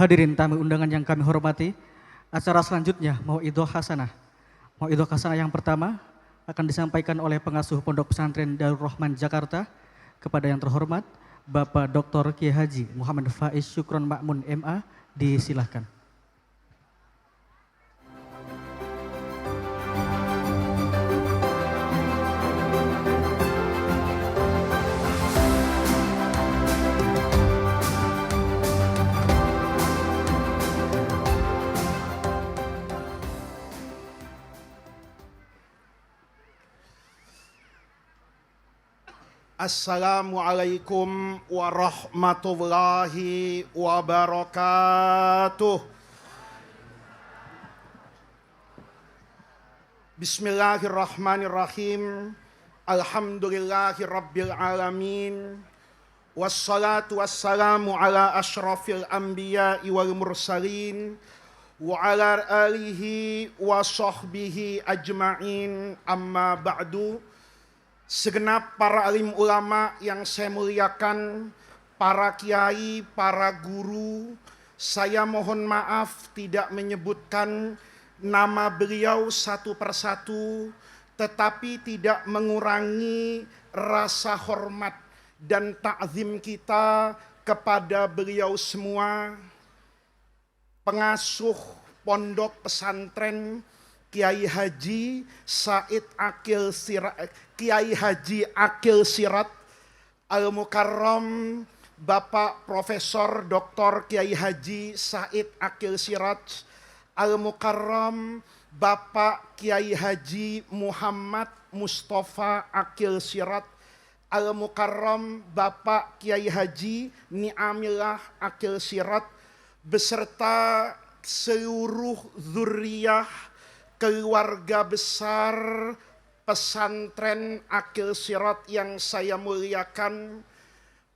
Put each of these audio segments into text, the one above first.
Hadirin tamu undangan yang kami hormati, acara selanjutnya Mauidhah Hasanah. Mauidhah Hasanah yang pertama akan disampaikan oleh pengasuh Pondok Pesantren Darul Rahman Jakarta kepada yang terhormat Bapak Dr. Kiai Haji Muhammad Faiz Syukron Ma'mun MA, disilahkan. Assalamualaikum warahmatullahi wabarakatuh. Bismillahirrahmanirrahim. Alhamdulillahi rabbil alamin. Wassalatu wassalamu ala ashrafil anbiya'i wal mursalin wa ala alihi wa sahbihi ajma'in, amma ba'du. Segenap para alim ulama yang saya muliakan, para kiai, para guru, saya mohon maaf tidak menyebutkan nama beliau satu persatu, tetapi tidak mengurangi rasa hormat dan ta'zim kita kepada beliau semua. Pengasuh Pondok Pesantren Kiai Haji Said Akil Sirat, Kiai Haji Akil Sirat Al-Mukarram, Bapak Profesor Dr. Kiai Haji Said Akil Sirat Al-Mukarram, Bapak Kiai Haji Muhammad Mustafa Akil Sirat Al-Mukarram, Bapak Kiai Haji Ni'amillah Akil Sirat beserta seluruh zuriyah keluarga besar pesantren Akil Sirat yang saya muliakan,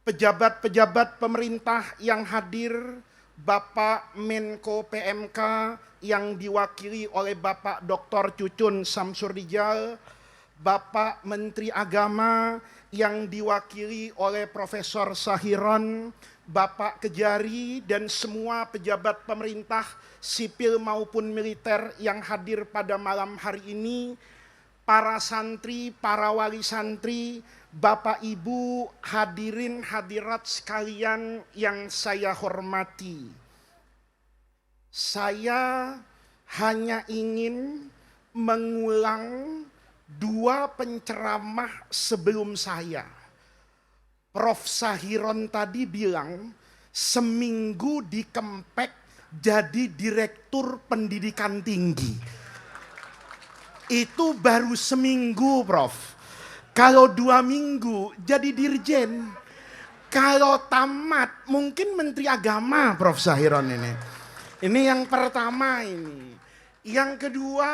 pejabat-pejabat pemerintah yang hadir, Bapak Menko PMK yang diwakili oleh Bapak Dr. Cucun Samsudrijal, Bapak Menteri Agama yang diwakili oleh Profesor Sahiron, Bapak Kejari, dan semua pejabat pemerintah sipil maupun militer yang hadir pada malam hari ini, para santri, para wali santri, Bapak Ibu, hadirin hadirat sekalian yang saya hormati. Saya hanya ingin mengulang dua penceramah sebelum saya. Prof. Sahiron tadi bilang seminggu dikempek jadi direktur pendidikan tinggi. Itu baru seminggu, Prof. Kalau 2 minggu jadi dirjen. Kalau tamat mungkin Menteri Agama, Prof. Sahiron ini. Ini yang pertama ini. Yang kedua,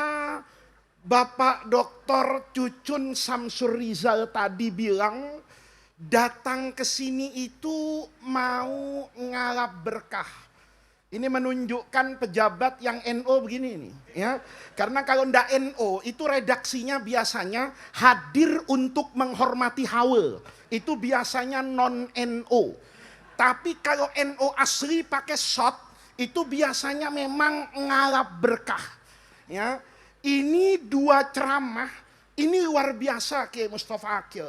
Bapak Dr. Cucun Samsudrijal tadi bilang datang ke sini itu mau ngalap berkah. Ini menunjukkan pejabat yang NO begini nih, ya. Karena kalau ndak NO itu redaksinya biasanya hadir untuk menghormati haul. Itu biasanya non NO. Tapi kalau NO asli pakai shot itu biasanya memang ngalap berkah. Ya. Ini dua ceramah, ini luar biasa Kiai Mustafa Akil.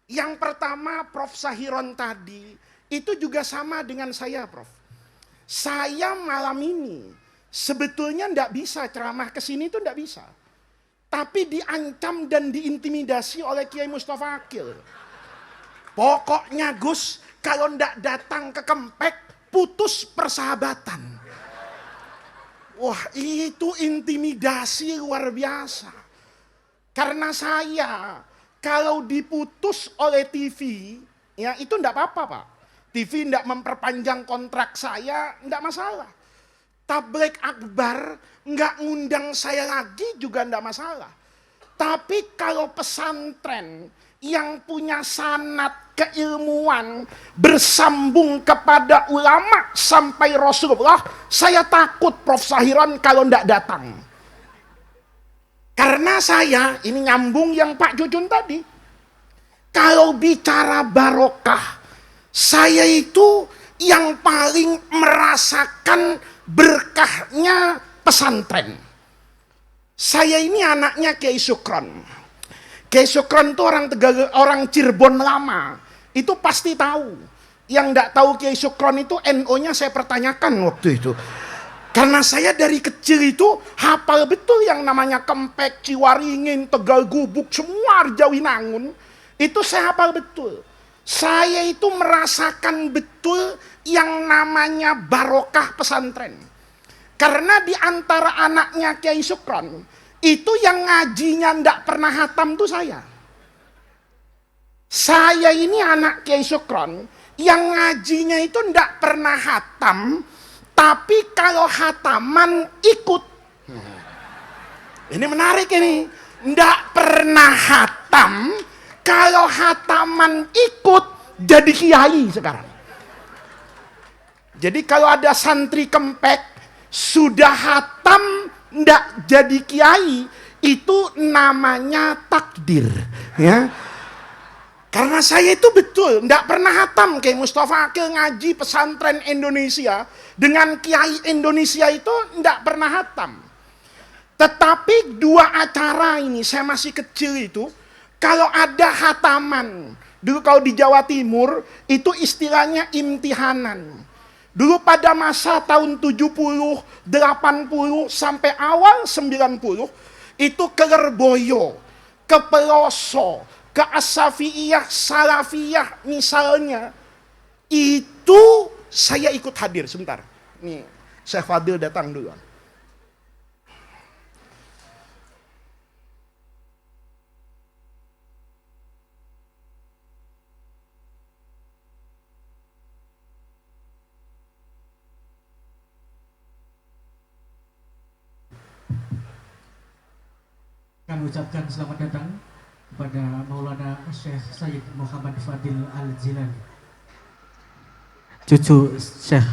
Yang pertama Prof. Sahiron tadi, itu juga sama dengan saya, Prof. Saya malam ini sebetulnya tidak bisa ceramah ke sini, itu tidak bisa. Tapi diancam dan diintimidasi oleh Kiai Mustafa Akil. Pokoknya Gus, kalau tidak datang ke Kempek, putus persahabatan. Wah, itu intimidasi luar biasa. Karena saya kalau diputus oleh TV, ya itu enggak apa-apa, Pak. TV enggak memperpanjang kontrak saya, enggak masalah. Tabligh akbar enggak ngundang saya lagi juga enggak masalah. Tapi kalau pesantren yang punya sanad keilmuan bersambung kepada ulama sampai Rasulullah, saya takut Prof. Sahiron kalau enggak datang. Karena saya, ini nyambung yang Pak Cucun tadi. Kalau bicara barokah, saya itu yang paling merasakan berkahnya pesantren. Saya ini anaknya Kiai Sukron. Kiai Sukron itu orang Cirebon lama. Itu pasti tahu. Yang tidak tahu Kiai Sukron itu NO-nya saya pertanyakan waktu itu. Karena saya dari kecil itu hafal betul yang namanya Kempek, Ciwaringin, Tegal Gubuk, semua Arjawinangun. Itu saya hafal betul. Saya itu merasakan betul yang namanya barokah pesantren. Karena di antara anaknya Kiai Sukron, itu yang ngajinya ndak pernah hatam tuh saya. Saya ini anak Kiai Sukron, yang ngajinya itu ndak pernah hatam, tapi kalau hataman ikut. Ini menarik ini. Ndak pernah hatam, kalau hataman ikut jadi kiai sekarang. Jadi kalau ada santri Kempek sudah hatam ndak jadi kiai, itu namanya takdir, ya. Karena saya itu betul ndak pernah hatam. Kayak Mustafa Akil ngaji pesantren Indonesia dengan kiai Indonesia itu ndak pernah hatam. Tetapi dua acara ini saya masih kecil itu, kalau ada hataman, dulu kalau di Jawa Timur itu istilahnya imtihanan. Dulu pada masa tahun 70, 80 sampai awal 90 itu ke Lerboyo, ke Peloso, ke As-Safiyah, Salafiyah misalnya, itu saya ikut hadir. Sebentar, nih Syekh Fadil datang dulu. Kami ucapkan selamat datang kepada Maulana Syekh Sayyid Muhammad Fadil Al-Jilani, cucu Syekh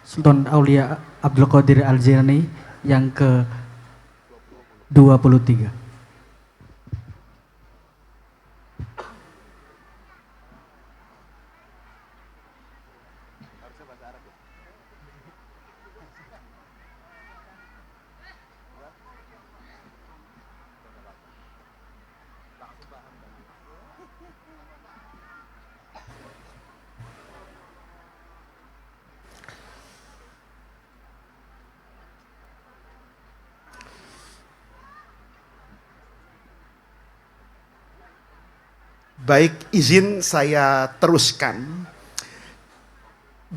Sultan Aulia Abdul Qadir Al-Jilani yang ke-23. Baik, izin saya teruskan.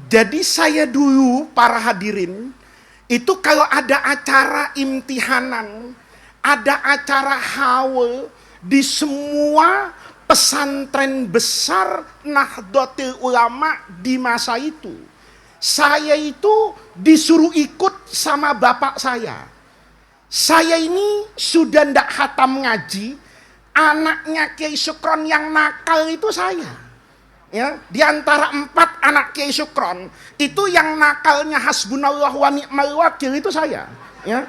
Jadi saya dulu, para hadirin, itu kalau ada acara imtihanan, ada acara haul di semua pesantren besar Nahdlatul Ulama di masa itu, saya itu disuruh ikut sama bapak saya. Saya ini sudah ndak hatam ngaji. Anaknya Kiai Sukron yang nakal itu saya. Ya, di antara 4 anak Kiai Sukron, itu yang nakalnya hasbunallah wa ni'mal wakil itu saya. Ya.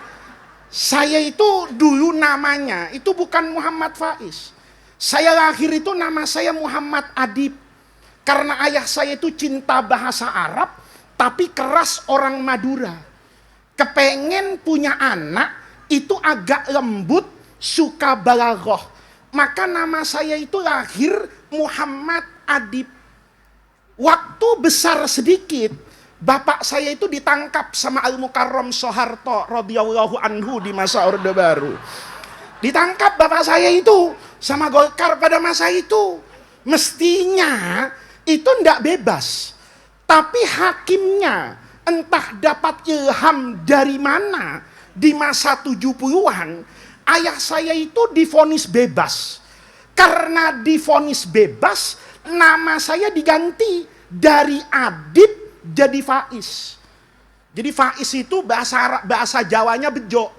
Saya itu dulu namanya itu bukan Muhammad Faiz. Saya lahir itu nama saya Muhammad Adib. Karena ayah saya itu cinta bahasa Arab, tapi keras orang Madura. Kepengen punya anak itu agak lembut, suka balaghah. Maka nama saya itu lahir Muhammad Adib. Waktu besar sedikit, bapak saya itu ditangkap sama Al-Mukarram Soeharto radhiyallahu anhu di masa Orde Baru. Ditangkap bapak saya itu sama Golkar pada masa itu. Mestinya itu ndak bebas. Tapi hakimnya entah dapat ilham dari mana di masa 70-an, ayah saya itu divonis bebas. Karena divonis bebas, nama saya diganti dari Adib jadi Faiz. Jadi Faiz itu bahasa Jawanya bejo.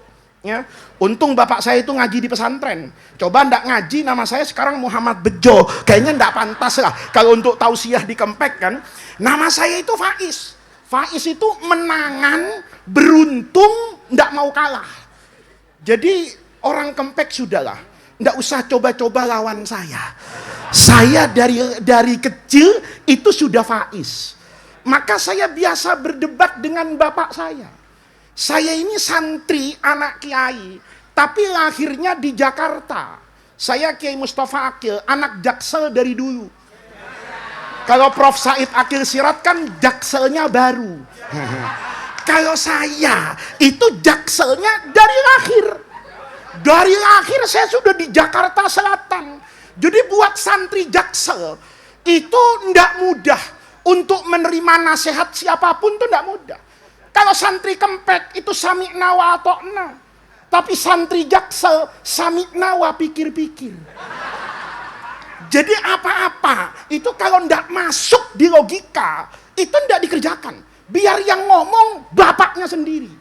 Ya. Untung bapak saya itu ngaji di pesantren. Coba ndak ngaji, nama saya sekarang Muhammad Bejo. Kayaknya ndak pantas lah kalau untuk tausiah di Kempek kan. Nama saya itu Faiz. Faiz itu menangan, beruntung, ndak mau kalah. Jadi orang Kempek sudahlah, ndak usah coba-coba lawan saya. Saya dari kecil itu sudah Faiz. Maka saya biasa berdebat dengan bapak saya. Saya ini santri anak kiai, tapi lahirnya di Jakarta. Saya Kiai Mustafa Akil, anak Jaksel dari dulu. Kalau Prof. Said Akil Sirat kan Jakselnya baru. Kalau saya itu Jakselnya dari lahir. Dari lahir saya sudah di Jakarta Selatan. Jadi buat santri Jaksel itu tidak mudah. Untuk menerima nasihat siapapun itu tidak mudah. Kalau santri Kempek itu sami'na wa ata'na. Tapi santri Jaksel sami'na wa pikir-pikir. Jadi apa-apa itu kalau tidak masuk di logika itu tidak dikerjakan. Biar yang ngomong bapaknya sendiri.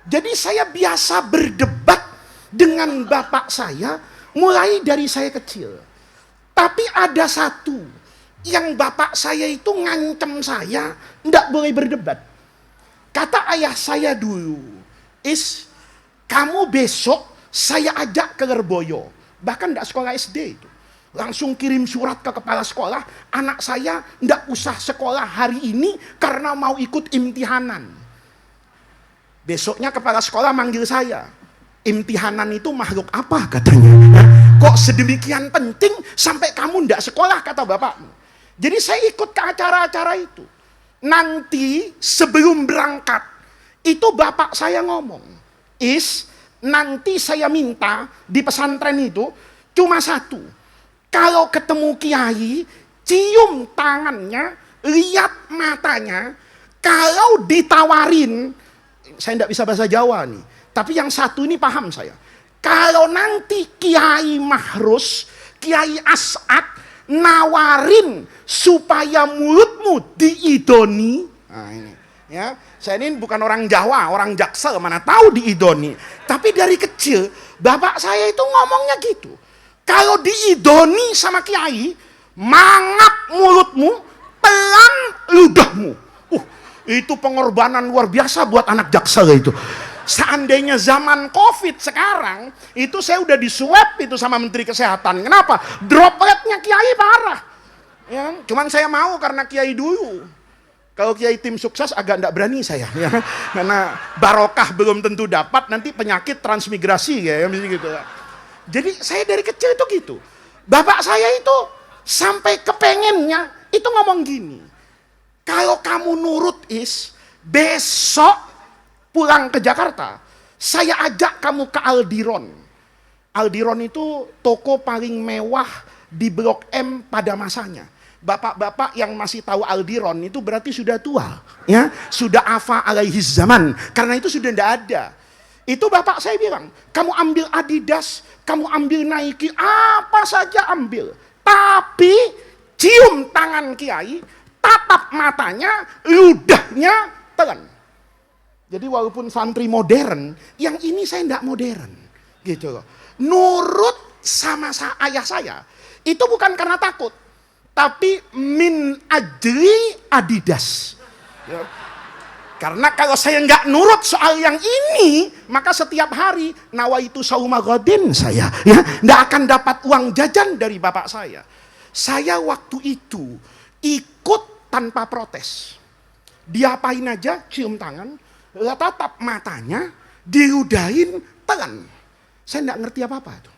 Jadi saya biasa berdebat dengan bapak saya mulai dari saya kecil. Tapi ada satu yang bapak saya itu ngancem saya tidak boleh berdebat. Kata ayah saya dulu, kamu besok saya ajak ke Lerboyo. Bahkan tidak sekolah SD itu. Langsung kirim surat ke kepala sekolah, anak saya tidak usah sekolah hari ini karena mau ikut imtihanan. Besoknya kepala sekolah manggil saya. Imtihanan itu makhluk apa katanya? Kok sedemikian penting sampai kamu tidak sekolah kata bapakmu. Jadi saya ikut ke acara-acara itu. Nanti sebelum berangkat, itu bapak saya ngomong, nanti saya minta di pesantren itu cuma satu. Kalau ketemu kiai, cium tangannya, lihat matanya, kalau ditawarin, saya tidak bisa bahasa Jawa nih, tapi yang satu ini paham saya. Kalau nanti Kiai Mahrus, Kiai As'ad, nawarin supaya mulutmu diidoni. Nah ini, ya. Saya ini bukan orang Jawa, orang Jaksel, mana tahu diidoni. Tapi dari kecil bapak saya itu ngomongnya gitu. Kalau diidoni sama kiai, mangap mulutmu, pelan ludahmu. Itu pengorbanan luar biasa buat anak Jaksel itu. Seandainya zaman COVID sekarang, itu saya udah diswab itu sama Menteri Kesehatan. Kenapa? Dropletnya kiai parah. Ya, cuman saya mau karena kiai dulu. Kalau kiai tim sukses agak enggak berani saya. Ya, karena barokah belum tentu dapat, nanti penyakit transmigrasi ya, gitu. Jadi saya dari kecil itu gitu. Bapak saya itu sampai kepengennya itu ngomong gini. Kalau kamu nurut besok pulang ke Jakarta, saya ajak kamu ke Aldiron. Aldiron itu toko paling mewah di Blok M pada masanya. Bapak-bapak yang masih tahu Aldiron itu berarti sudah tua, ya, sudah afa alaihi zaman. Karena itu sudah tidak ada. Itu bapak saya bilang, kamu ambil Adidas, kamu ambil Nike, apa saja ambil. Tapi cium tangan kiai, tatap matanya, ludahnya telan. Jadi walaupun santri modern, yang ini saya tidak modern, gitu loh. Nurut sama ayah saya, itu bukan karena takut, tapi min ajli Adidas. Ya. Karena kalau saya nggak nurut soal yang ini, maka setiap hari nawaitu sauma ghadin saya, ya, nggak akan dapat uang jajan dari bapak saya. Saya waktu itu ikut tanpa protes. Diapain aja, cium tangan. Tatap matanya, diludahin, telan. Saya tidak ngerti apa-apa tuh.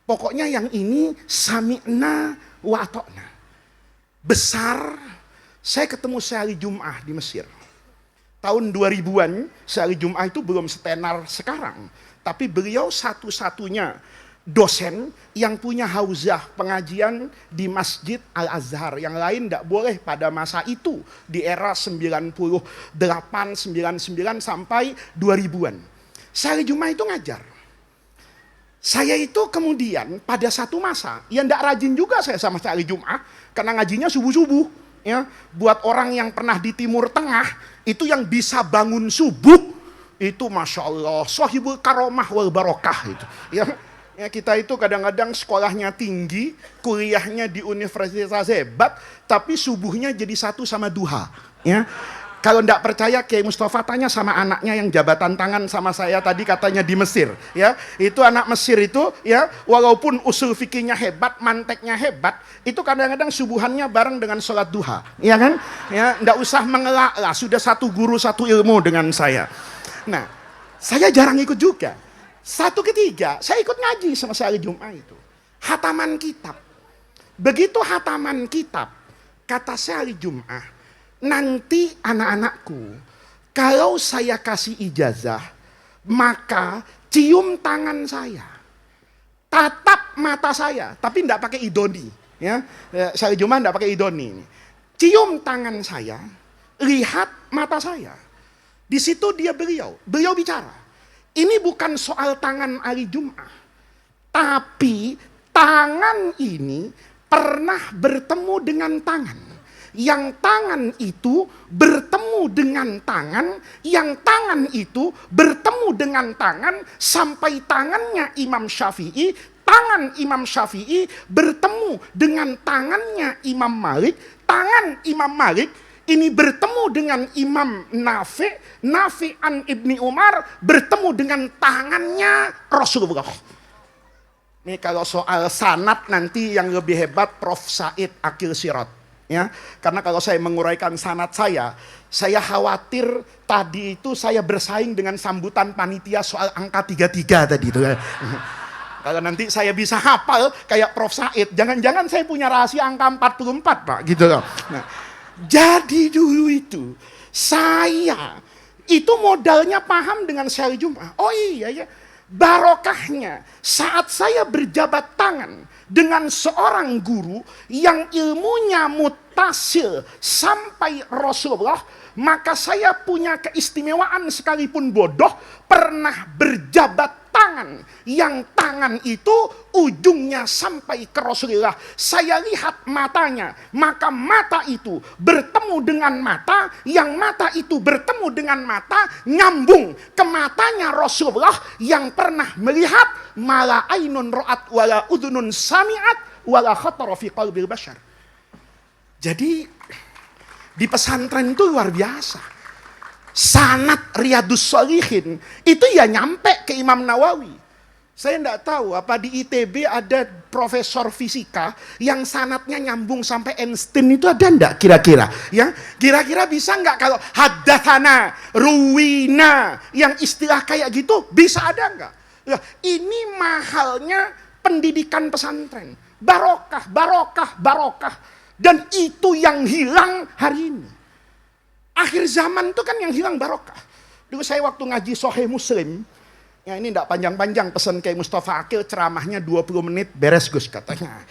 Pokoknya yang ini sami'na wa ata'na. Besar, saya ketemu sehari Jum'ah di Mesir. Tahun 2000-an, sehari Jum'ah itu belum setenar sekarang. Tapi beliau satu-satunya dosen yang punya hauzah pengajian di Masjid Al-Azhar. Yang lain tidak boleh pada masa itu, di era 98, 99 sampai 2000-an. Sehari Jumat itu ngajar. Saya itu kemudian pada satu masa, ya tidak rajin juga saya sama sehari Jumat, karena ngajinya subuh-subuh. Ya, buat orang yang pernah di Timur Tengah, itu yang bisa bangun subuh, itu Masya Allah, sohibul karomah wal barokah itu. Ya, kita itu kadang-kadang sekolahnya tinggi, kuliahnya di universitas hebat, tapi subuhnya jadi satu sama duha. Ya. Kalau tidak percaya, Kiai Mustafa tanya sama anaknya yang jabatan tangan sama saya tadi katanya di Mesir. Ya, itu anak Mesir itu, ya, walaupun usul fikihnya hebat, manteknya hebat, itu kadang-kadang subuhannya bareng dengan sholat duha, ya kan? Ya, tidak usah mengelak lah, sudah satu guru satu ilmu dengan saya. Nah, saya jarang ikut juga. Satu ketiga, saya ikut ngaji sama hari Jumat itu. Hataman kitab. Begitu hataman kitab, kata saya hari Jumat, nanti anak-anakku, kalau saya kasih ijazah, maka cium tangan saya, tatap mata saya, tapi tidak pakai idoni. Ya, saya Jumat tidak pakai idoni. Cium tangan saya, lihat mata saya. Di situ beliau bicara. Ini bukan soal tangan hari Jumat, tapi tangan ini pernah bertemu dengan tangan. Yang tangan itu bertemu dengan tangan, yang tangan itu bertemu dengan tangan, sampai tangannya Imam Syafi'i, tangan Imam Syafi'i bertemu dengan tangannya Imam Malik, tangan Imam Malik ini bertemu dengan Imam Nafi' an Ibni Umar bertemu dengan tangannya Rasulullah. Ini kalau soal sanad nanti yang lebih hebat Prof. Said Akil Sirot. Ya, karena kalau saya menguraikan sanad saya khawatir tadi itu saya bersaing dengan sambutan panitia soal angka 33 tadi itu. Kalau nanti saya bisa hafal kayak Prof. Said, jangan-jangan saya punya rahasia angka 44, Pak, gitu loh. Nah, jadi dulu itu saya itu modalnya paham dengan Syahri Jum'ah. Oh iya ya. Barokahnya saat saya berjabat tangan dengan seorang guru yang ilmunya mutasil sampai Rasulullah, maka saya punya keistimewaan sekalipun bodoh pernah berjabat tangan yang tangan itu ujungnya sampai ke Rasulullah. Saya lihat matanya, maka mata itu bertemu dengan mata, yang mata itu bertemu dengan mata, nyambung ke matanya Rasulullah yang pernah melihat mala ainun ra'at wala udhunun sami'at wala khatara fi qalbil bashar. Jadi di pesantren itu luar biasa. Sanad Riyadus Shalihin itu ya nyampe ke Imam Nawawi. Saya tidak tahu apa di ITB ada profesor fisika yang sanadnya nyambung sampai Einstein, itu ada enggak kira-kira? Ya, kira-kira bisa enggak kalau haddatsana, ruwina, yang istilah kayak gitu bisa ada enggak? Nah, ini mahalnya pendidikan pesantren. Barokah, barokah, barokah. Dan itu yang hilang hari ini. Akhir zaman itu kan yang hilang barokah. Dulu saya waktu ngaji Sahih Muslim, ya ini tidak panjang-panjang, pesan kayak Mustafa Akil ceramahnya 20 menit beres Gus katanya.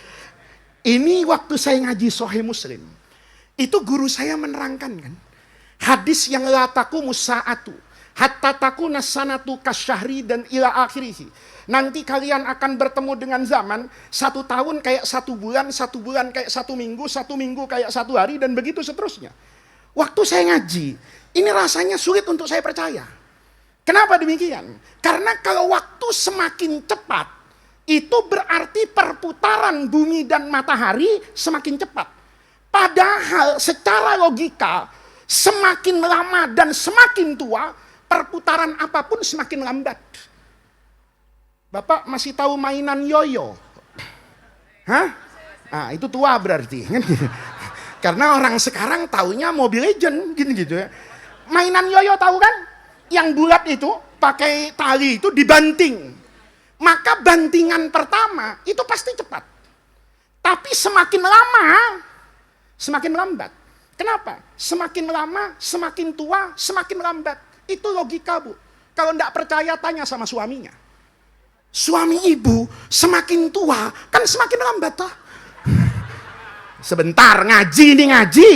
Ini waktu saya ngaji Sahih Muslim, itu guru saya menerangkan kan, hadis yang la taqumu sa'atu hatta takuna sanatu kasyahri dan ila akhirih. Nanti kalian akan bertemu dengan zaman 1 tahun kayak 1 bulan, 1 bulan kayak 1 minggu, 1 minggu kayak 1 hari, dan begitu seterusnya. Waktu saya ngaji, ini rasanya sulit untuk saya percaya. Kenapa demikian? Karena kalau waktu semakin cepat, itu berarti perputaran bumi dan matahari semakin cepat. Padahal secara logika, semakin lama dan semakin tua, perputaran apapun semakin lambat. Bapak masih tahu mainan yoyo? Hah? Nah, itu tua berarti. Karena orang sekarang taunya Mobile Legend gitu ya. Mainan yoyo tahu kan? Yang bulat itu pakai tali itu dibanting. Maka bantingan pertama itu pasti cepat. Tapi semakin lama semakin lambat. Kenapa? Semakin lama, semakin tua, semakin lambat. Itu logika, Bu. Kalau tidak percaya tanya sama suaminya. Suami ibu semakin tua kan semakin lambat toh. Sebentar ngaji nih ngaji.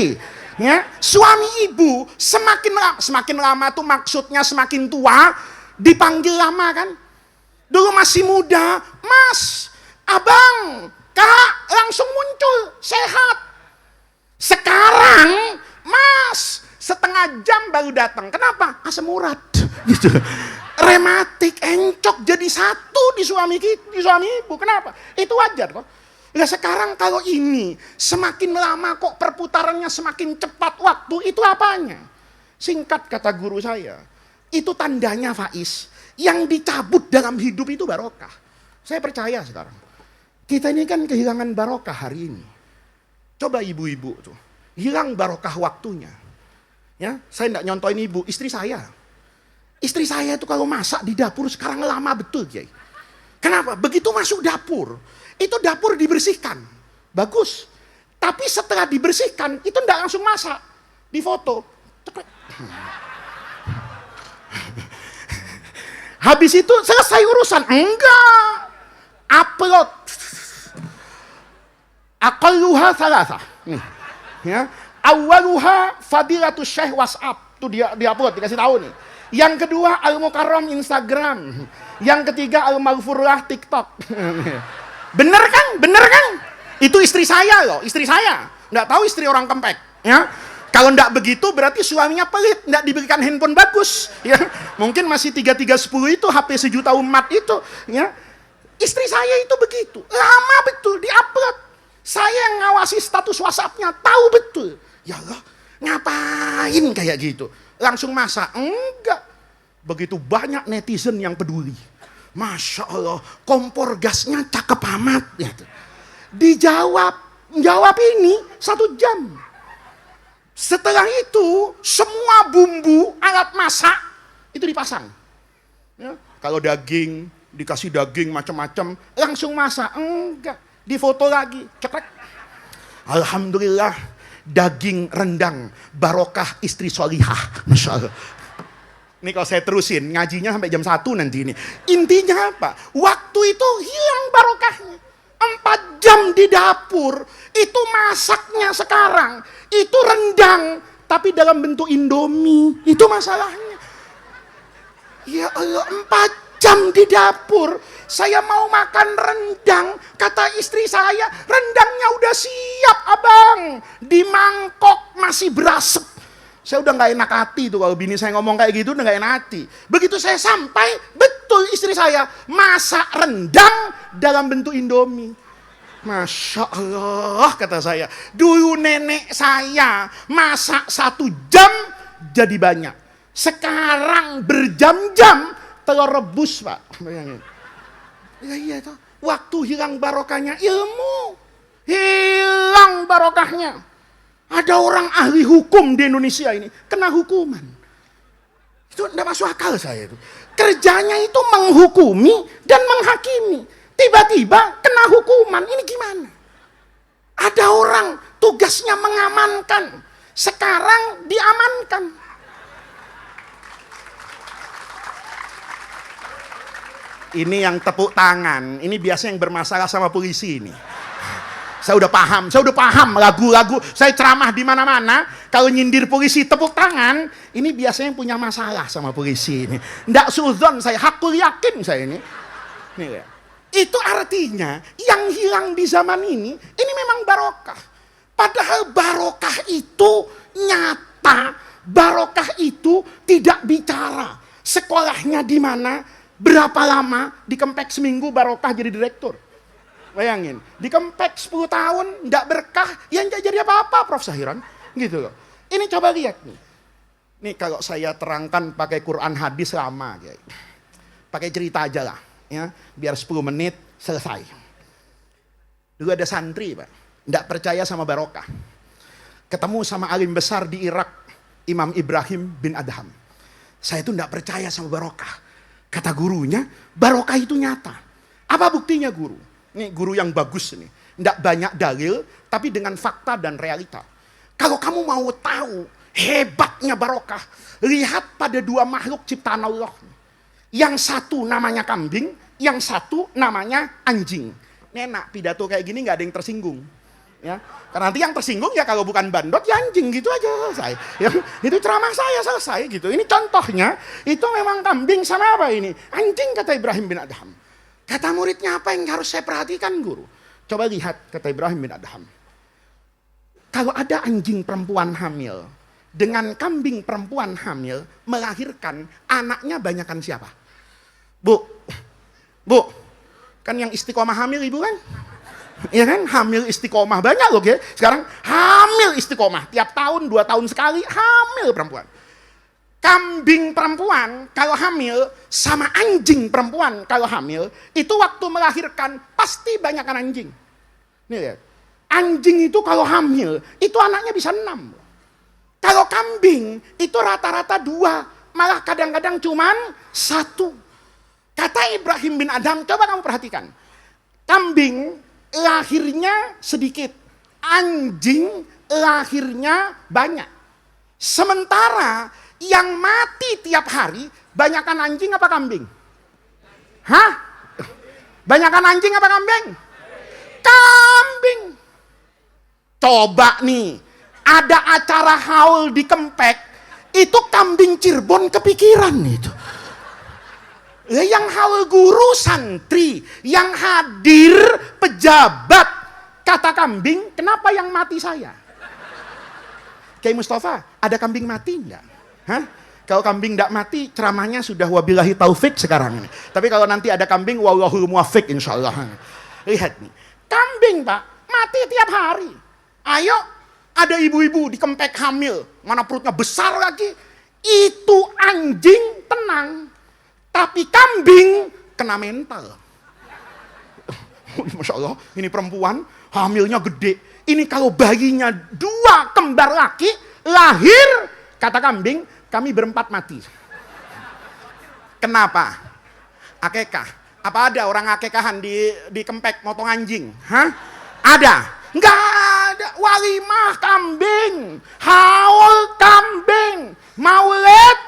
Ya, suami ibu semakin lama tuh maksudnya semakin tua, dipanggil lama kan. Dulu masih muda, Mas, Abang, Kak, langsung muncul, sehat. Sekarang, Mas, setengah jam baru datang. Kenapa? Asam urat. Gitu. Rematik, encok jadi satu di suami ibu. Kenapa? Itu wajar kok. Nah sekarang kalau ini semakin lama kok perputarannya semakin cepat waktu, itu apanya? Singkat kata guru saya, itu tandanya Faiz, yang dicabut dalam hidup itu barokah. Saya percaya sekarang. Kita ini kan kehilangan barokah hari ini. Coba ibu-ibu tuh, hilang barokah waktunya. Ya, saya tidak nyontoin ibu, istri saya. Istri saya itu kalau masak di dapur sekarang lama betul, Kiai. Kenapa? Begitu masuk dapur, itu dapur dibersihkan. Bagus. Tapi setelah dibersihkan, itu tidak langsung masak. Difoto. Habis itu selesai urusan. Enggak. Upload. Aqalluha thalatha. Nih. Ya. Awaluha fadilatus syekh WhatsApp. Itu dia upload, dikasih tahu nih. Yang kedua Al-Mukarram Instagram. Yang ketiga Al-Maghfurlah TikTok. Bener kan? Bener kan? Itu istri saya loh, istri saya. Nggak tahu istri orang Kempek. Ya. Kalau nggak begitu berarti suaminya pelit, nggak diberikan handphone bagus. Ya. Mungkin masih 3310 itu HP sejuta umat itu. Ya. Istri saya itu begitu, lama betul diupload. Saya yang ngawasi status WhatsApp-nya, tahu betul. Ya Allah, ngapain kayak gitu? Langsung masak? Enggak. Begitu banyak netizen yang peduli. Masya Allah, kompor gasnya cakep amat. Ya. Jawab ini 1 jam. Setelah itu, semua bumbu, alat masak, itu dipasang. Ya. Kalau daging, dikasih daging macam-macam, langsung masak. Enggak. Difoto lagi, cekrek. Alhamdulillah, daging rendang, barokah istri solihah. Masya Allah. Ini kalau saya terusin, ngajinya sampai jam 1 nanti ini. Intinya apa? Waktu itu hilang barokahnya. 4 jam di dapur, itu masaknya sekarang. Itu rendang, tapi dalam bentuk Indomie. Itu masalahnya. Ya Allah, 4 jam di dapur. Saya mau makan rendang, kata istri saya, rendangnya udah siap abang. Di mangkok masih berasap. Saya udah gak enak hati tuh kalau bini saya ngomong kayak gitu, udah gak enak hati. Begitu saya sampai, betul istri saya masak rendang dalam bentuk Indomie. Masya Allah, kata saya. Dulu nenek saya masak 1 jam jadi banyak. Sekarang berjam-jam telur rebus, Pak. Bayangin. Ya iya tuh. Waktu hilang barokahnya ilmu. Hilang barokahnya. Ada orang ahli hukum di Indonesia ini kena hukuman. Itu tidak masuk akal saya itu. Kerjanya itu menghukumi dan menghakimi. Tiba-tiba kena hukuman. Ini gimana? Ada orang tugasnya mengamankan. Sekarang diamankan. Ini yang tepuk tangan. Ini biasanya yang bermasalah sama polisi ini. Saya udah paham lagu-lagu. Saya ceramah di mana-mana. Kalau nyindir polisi tepuk tangan, ini biasanya yang punya masalah sama polisi ini. Nggak sudzon saya, hakul yakin saya ini. Nih ya. Itu artinya yang hilang di zaman ini memang barokah. Padahal barokah itu nyata, barokah itu tidak bicara. Sekolahnya di mana, berapa lama, di Kempek seminggu barokah jadi direktur. Bayangin, di Kempek 10 tahun, nggak berkah, ya nggak jadi apa-apa Prof. Sahiran. Gitu loh. Ini coba lihat nih. Nih kalau saya terangkan pakai Quran hadis lama. Pakai cerita aja lah. Ya, biar 10 menit selesai. Dulu ada santri, Pak. Nggak percaya sama barokah. Ketemu sama alim besar di Irak, Imam Ibrahim bin Adham. Saya itu nggak percaya sama barokah. Kata gurunya, barokah itu nyata. Apa buktinya guru? Ini guru yang bagus ini. Nggak banyak dalil, tapi dengan fakta dan realita. Kalau kamu mau tahu hebatnya barokah, lihat pada 2 makhluk ciptaan Allah. Yang satu namanya kambing, yang satu namanya anjing. Ini enak, pidato kayak gini nggak ada yang tersinggung. Ya, karena nanti yang tersinggung ya kalau bukan bandot ya anjing gitu aja selesai. Ya, itu ceramah saya selesai gitu. Ini contohnya, itu memang kambing sama apa ini? Anjing kata Ibrahim bin Adham. Kata muridnya apa yang harus saya perhatikan guru? Coba lihat kata Ibrahim bin Adham. Kalau ada anjing perempuan hamil dengan kambing perempuan hamil melahirkan, anaknya banyakan siapa? Bu, kan yang istiqomah hamil ibu kan? Iya kan, hamil istiqomah banyak loh ya. Sekarang hamil istiqomah, tiap tahun 2 tahun sekali hamil perempuan. Kambing perempuan kalau hamil sama anjing perempuan kalau hamil itu waktu melahirkan pasti banyakkan anjing. Nih lihat. Anjing itu kalau hamil itu anaknya bisa 6. Kalau kambing itu rata-rata 2, malah kadang-kadang cuman 1. Kata Ibrahim bin Adham, coba kamu perhatikan. Kambing lahirnya sedikit, anjing lahirnya banyak. Sementara yang mati tiap hari, banyakan anjing apa kambing? Hah? Banyakan anjing apa kambing? Kambing. Coba nih, ada acara haul di Kempek, itu kambing Cirebon kepikiran itu. Yang haul guru santri, yang hadir pejabat, kata kambing, kenapa yang mati saya? Kiai Mustafa, ada kambing mati enggak? Hah? Kalau kambing tidak mati, ceramahnya sudah wabillahi taufik sekarang ini. Tapi kalau nanti ada kambing, wallahul muwaffiq insyaallah. Lihat nih, kambing Pak, mati tiap hari. Ayo, ada ibu-ibu di Kempek hamil, mana perutnya besar lagi. Itu anjing tenang, tapi kambing kena mental. Masya Allah, ini perempuan hamilnya gede. Ini kalau bayinya 2 kembar laki lahir, kata kambing, kami berempat mati. Kenapa? Akekah. Apa ada orang akekahan di Kempek motong anjing? Hah? Ada? Enggak ada. Walimah kambing, haul kambing, maulid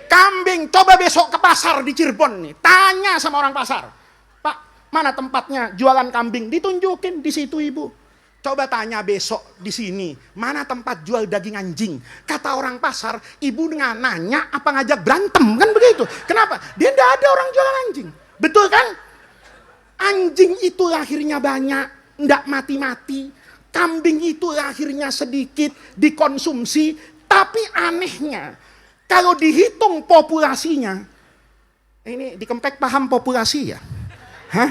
kambing. Coba besok ke pasar di Cirebon nih, tanya sama orang pasar. Pak, mana tempatnya jualan kambing? Ditunjukin di situ ibu. Coba tanya besok di sini, mana tempat jual daging anjing? Kata orang pasar, ibu nanya apa ngajak berantem, kan begitu. Kenapa? Dia tidak ada orang jualan anjing. Betul kan? Anjing itu lahirnya banyak, tidak mati-mati. Kambing itu lahirnya sedikit, dikonsumsi. Tapi anehnya, kalau dihitung populasinya, ini di Kempek paham populasi ya? Hah?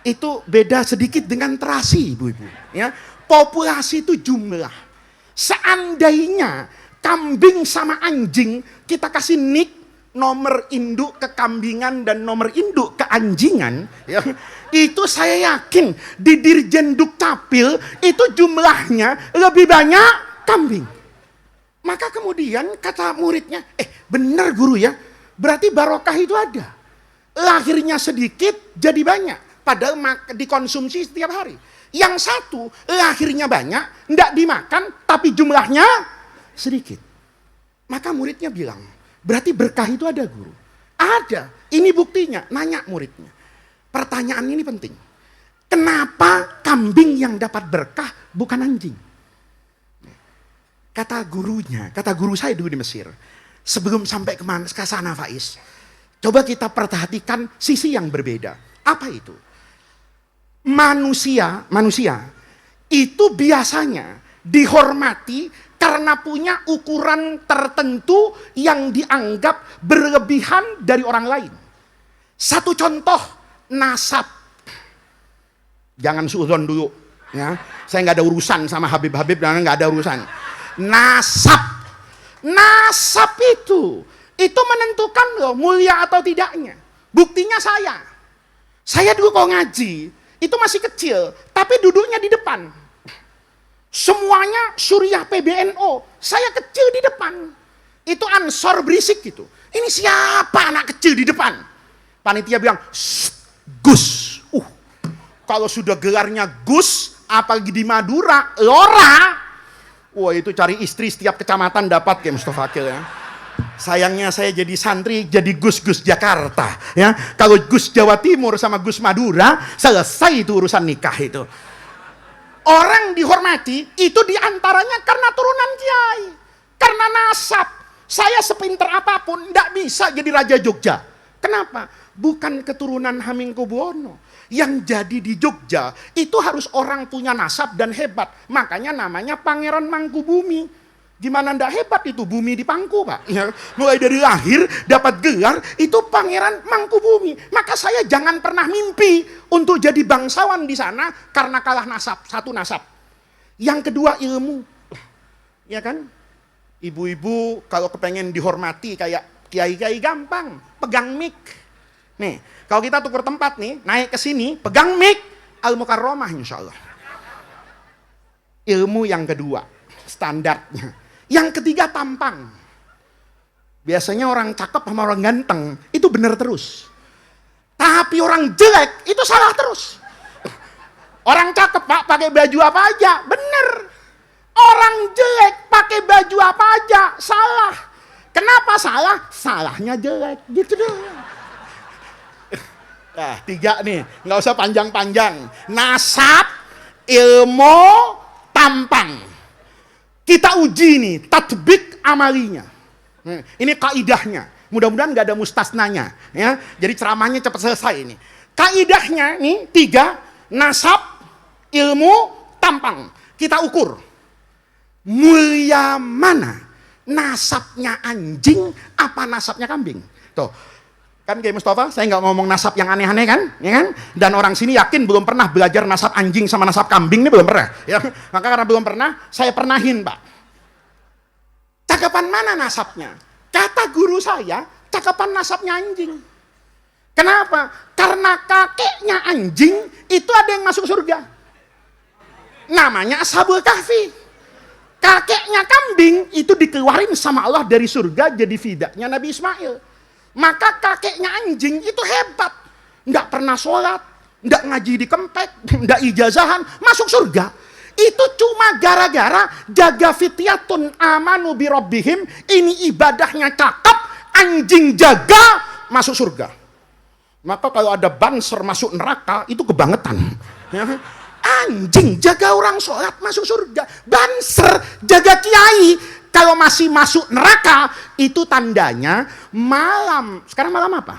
Itu beda sedikit dengan terasi ibu-ibu. Ya, populasi itu jumlah. Seandainya kambing sama anjing kita kasih nick nomor induk kekambingan dan nomor induk keanjingan, ya, itu saya yakin di Dirjen Dukcapil itu jumlahnya lebih banyak kambing. Maka kemudian kata muridnya, benar guru ya, berarti barokah itu ada. Lahirnya sedikit jadi banyak. Padahal dikonsumsi setiap hari. Yang satu lahirnya banyak, tidak dimakan, tapi jumlahnya sedikit. Maka muridnya bilang, berarti berkah itu ada guru. Ada, ini buktinya, nanya muridnya. Pertanyaan ini penting. Kenapa kambing yang dapat berkah bukan anjing? Kata gurunya, kata guru saya dulu di Mesir. Sebelum sampai ke sana Faiz, coba kita perhatikan sisi yang berbeda. Apa itu? Manusia itu biasanya dihormati karena punya ukuran tertentu yang dianggap berlebihan dari orang lain. Satu contoh, nasab. Jangan suudzon dulu, ya. Saya nggak ada urusan sama Habib-Habib, dan nggak ada urusan. Nasab itu menentukan loh mulia atau tidaknya. Buktinya saya dulu kalau ngaji itu masih kecil, tapi duduknya di depan. Semuanya Suriah PBNO, saya kecil di depan. Itu ansor berisik gitu. Ini siapa anak kecil di depan? Panitia bilang, Gus. Kalau sudah gelarnya Gus, apalagi di Madura, Lora. Wah, itu cari istri setiap kecamatan dapat kayak Mustafa Akil ya. Sayangnya saya jadi santri, jadi Gus-Gus Jakarta. Ya, kalau Gus Jawa Timur sama Gus Madura, selesai itu urusan nikah itu. Orang dihormati itu diantaranya karena turunan kiai, karena nasab. Saya sepinter apapun tidak bisa jadi Raja Jogja. Kenapa? Bukan keturunan Hamengkubuwono. Yang jadi di Jogja itu harus orang punya nasab dan hebat. Makanya namanya Pangeran Mangkubumi. Gimana ndak hebat itu bumi di pangku Pak, ya, mulai dari lahir dapat gelar itu Pangeran Mangkubumi. Maka saya jangan pernah mimpi untuk jadi bangsawan di sana karena kalah nasab, satu nasab. Yang kedua ilmu, ya kan? Ibu-ibu kalau kepengen dihormati kayak kiai-kiai gampang, pegang mic. Nih, kalau kita tuker tempat nih, naik ke sini, pegang mic, Al-Mukarramah insya Allah. Ilmu yang kedua, standarnya. Yang ketiga tampang. Biasanya orang cakep sama orang ganteng, itu benar terus. Tapi orang jelek, itu salah terus. Orang cakep Pak, pakai baju apa aja, bener. Orang jelek pakai baju apa aja, salah. Kenapa salah? Salahnya jelek, gitu doang. Nah, 3 nih, nggak usah panjang-panjang. Nasab, ilmu, tampang. Kita uji nih, tatbik amalinya. Ini kaidahnya. Mudah-mudahan nggak ada mustasnanya, ya. Jadi ceramahnya cepat selesai ini. Kaidahnya nih 3, nasab, ilmu, tampang. Kita ukur. Mulia mana? Nasabnya anjing apa nasabnya kambing? Tuh. Kan Kiai Mustafa, saya nggak ngomong nasab yang aneh-aneh kan? Ya kan? Dan orang sini yakin belum pernah belajar nasab anjing sama nasab kambing ini belum pernah. Ya. Maka karena belum pernah, saya pernahin Pak. Cakapan mana nasabnya? Kata guru saya, cakapan nasabnya anjing. Kenapa? Karena kakeknya anjing itu ada yang masuk surga. Namanya Ashabul Kahfi. Kakeknya kambing itu dikeluarin sama Allah dari surga jadi fidaknya Nabi Ismail. Maka kakeknya anjing itu hebat. Nggak pernah sholat, nggak ngaji di kempek, nggak ijazahan, masuk surga. Itu cuma gara-gara jaga fityatun amanu bi rabbihim, ini ibadahnya cakep, anjing jaga, masuk surga. Maka kalau ada banser masuk neraka, itu kebangetan. Ya. Anjing jaga orang sholat masuk surga, banser jaga kiai kalau masih masuk neraka, itu tandanya malam. Sekarang malam apa?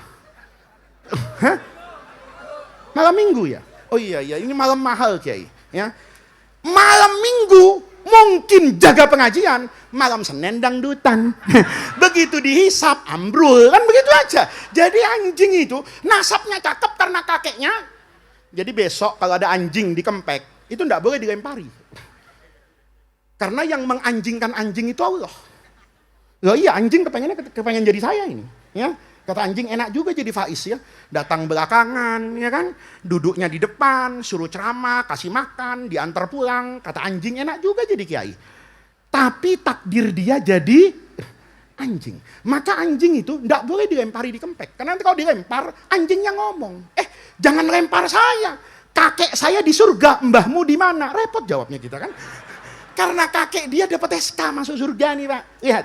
Hah? Malam minggu ya? Oh iya, ini malam mahal kiai. Ya. Malam minggu mungkin jaga pengajian, malam Senin dangdutan. Begitu dihisap ambrul, kan begitu aja. Jadi anjing itu nasabnya cakep karena kakeknya. Jadi besok kalau ada anjing di kempek, itu enggak boleh dilempari. Karena yang menganjingkan anjing itu Allah. Loh iya, anjing kepengen jadi saya ini, ya. Kata anjing enak juga jadi faiz ya. Datang belakangan, ya kan? Duduknya di depan, suruh ceramah, kasih makan, diantar pulang. Kata anjing enak juga jadi kiai. Tapi takdir dia jadi anjing. Maka anjing itu tidak boleh dilempari di kempek. Karena nanti kalau dilempar, anjingnya ngomong, jangan lempar saya. Kakek saya di surga, mbahmu di mana? Repot jawabnya kita kan. Karena kakek dia dapat SK masuk surga nih Pak. Lihat.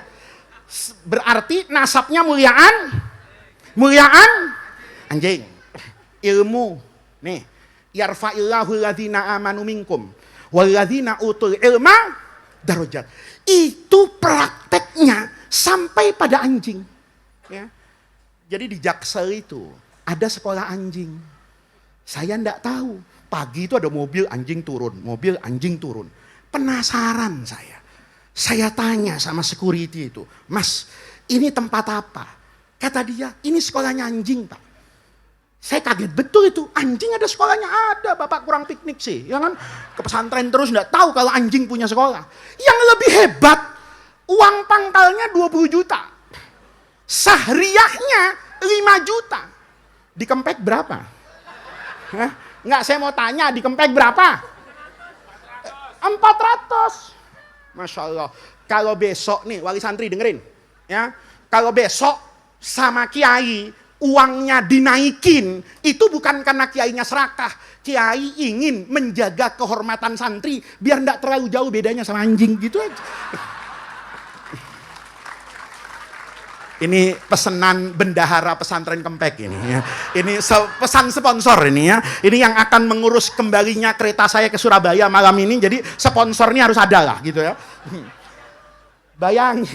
Berarti nasabnya muliaan anjing. Ilmu. Nih. Yarfa'illahu alladhina amanu minkum walladhina utul ilma darajat. Itu prakteknya sampai pada anjing. Ya. Jadi di Jaksel itu ada sekolah anjing. Saya enggak tahu. Pagi itu ada mobil anjing turun, mobil anjing turun. Penasaran saya. Saya tanya sama security itu, Mas, ini tempat apa? Kata dia, ini sekolahnya anjing Pak. Saya kaget betul itu, anjing ada sekolahnya, ada Bapak kurang piknik sih. Ya kan? Ke pesantren terus enggak tahu kalau anjing punya sekolah. Yang lebih hebat, uang pangkalnya 20 juta. Sahriyahnya 5 juta. Di Kempek berapa? Hah? Enggak, saya mau tanya, di Kempek berapa? 400. Masya Allah. Kalau besok nih, wali santri dengerin. Ya, kalau besok sama kiai, uangnya dinaikin, itu bukan karena kiainya serakah. Kiai ingin menjaga kehormatan santri, biar enggak terlalu jauh bedanya sama anjing gitu aja. Ini pesanan bendahara pesantren Kempek ini ya. Ini pesan sponsor ini ya. Ini yang akan mengurus kembalinya kereta saya ke Surabaya malam ini. Jadi sponsornya harus ada lah gitu ya. Bayangin,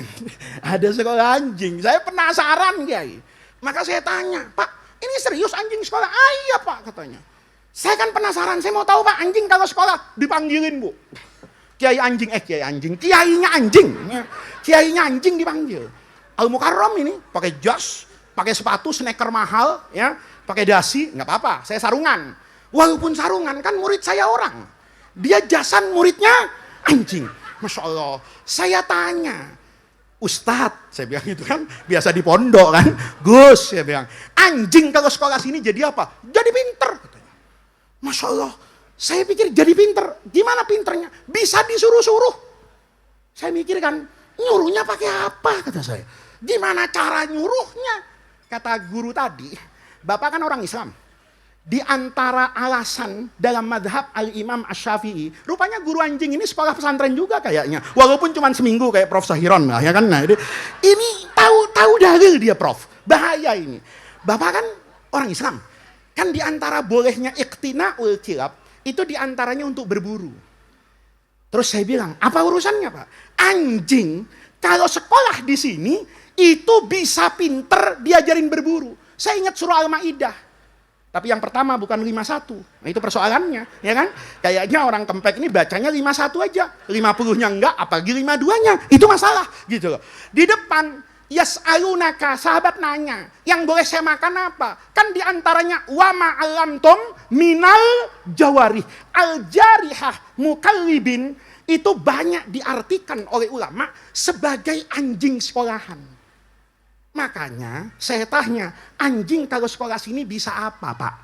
ada sekolah anjing. Saya penasaran Kiai. Maka saya tanya, Pak, ini serius anjing sekolah? Ah iya Pak katanya. Saya kan penasaran, saya mau tahu Pak, anjing kalau sekolah dipanggilin Bu. Kiai anjing, kiainya anjing. Kiainya anjing dipanggil. Al-Mukarram ini pakai jas, pakai sepatu sneaker mahal, ya, pakai dasi, nggak apa-apa. Saya sarungan. Walaupun sarungan kan murid saya orang. Dia jasan muridnya anjing. Masya Allah. Saya tanya, Ustadz, saya bilang gitu kan, biasa di pondok kan. Gus, saya bilang, anjing kalau sekolah sini jadi apa? Jadi pinter. Katanya. Masya Allah, saya pikir jadi pinter. Gimana pinternya? Bisa disuruh-suruh. Saya mikir kan, nyuruhnya pakai apa? Kata saya. Gimana cara nyuruhnya? Kata guru tadi, Bapak kan orang Islam. Di antara alasan dalam madhab Al-Imam Asy-Syafi'i, rupanya guru anjing ini sekolah pesantren juga kayaknya. Walaupun cuma seminggu kayak Prof. Sahiron lah ya kan. Nah, ini tahu dalil dia Prof. Bahaya ini. Bapak kan orang Islam. Kan di antara bolehnya iqtina'ul kilab, itu di antaranya untuk berburu. Terus saya bilang, apa urusannya Pak? Anjing kalau sekolah di sini itu bisa pinter diajarin berburu. Saya ingat surah Al-Maidah. Tapi yang pertama bukan 51. Nah itu persoalannya, ya kan? Kayaknya orang Kempek ini bacanya 51 aja. 50-nya enggak, apalagi 52-nya. Itu masalah, gitu loh. Di depan, yas'alunaka, sahabat nanya, yang boleh saya makan apa? Kan diantaranya, wa ma'alamtum minal jawarih. Al-jarihah mukallibin, itu banyak diartikan oleh ulama sebagai anjing sekolahan. Makanya saya tanya, anjing kalau sekolah sini bisa apa Pak?